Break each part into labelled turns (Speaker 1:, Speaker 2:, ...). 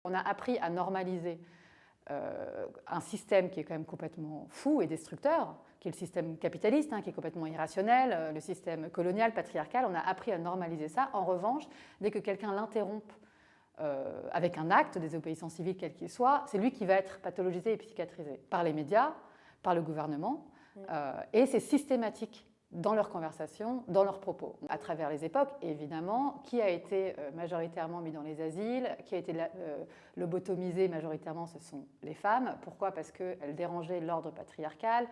Speaker 1: On a appris à normaliser un système qui est quand même complètement fou et destructeur, qui est le système capitaliste, qui est complètement irrationnel, le système colonial, patriarcal. On a appris à normaliser ça. En revanche, dès que quelqu'un l'interrompt avec un acte de désobéissance civile quel qu'il soit, c'est lui qui va être pathologisé et psychiatrisé par les médias, par le gouvernement, et c'est systématique dans leurs conversations, dans leurs propos, à travers les époques. Et évidemment, qui a été majoritairement mis dans les asiles, qui a été lobotomisé majoritairement, ce sont les femmes. Pourquoi? Parce qu'elles dérangeaient l'ordre patriarcal.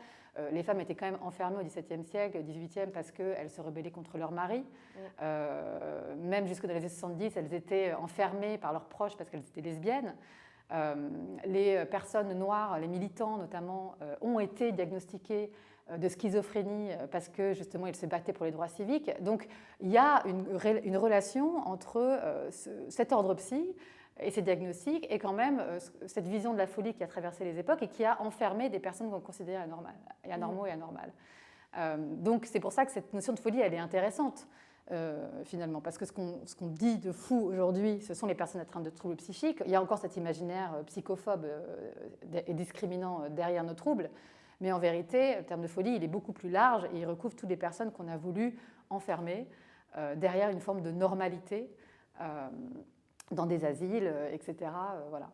Speaker 1: Les femmes étaient quand même enfermées au XVIIe siècle, au XVIIIe, parce qu'elles se rebellaient contre leur mari. Même jusque dans les années 70, elles étaient enfermées par leurs proches parce qu'elles étaient lesbiennes. Les personnes noires, les militants notamment, ont été diagnostiqués de schizophrénie parce que justement ils se battaient pour les droits civiques. Donc il y a une relation entre cet ordre psy et ces diagnostics et quand même cette vision de la folie qui a traversé les époques et qui a enfermé des personnes qu'on considérait anormaux et anormales. Donc c'est pour ça que cette notion de folie elle est intéressante. Finalement, parce que ce qu'on dit de fou aujourd'hui, ce sont les personnes atteintes de troubles psychiques. Il y a encore cet imaginaire psychophobe et discriminant derrière nos troubles, mais en vérité, le terme de folie, il est beaucoup plus large et il recouvre toutes les personnes qu'on a voulu enfermer derrière une forme de normalité dans des asiles, etc. Voilà.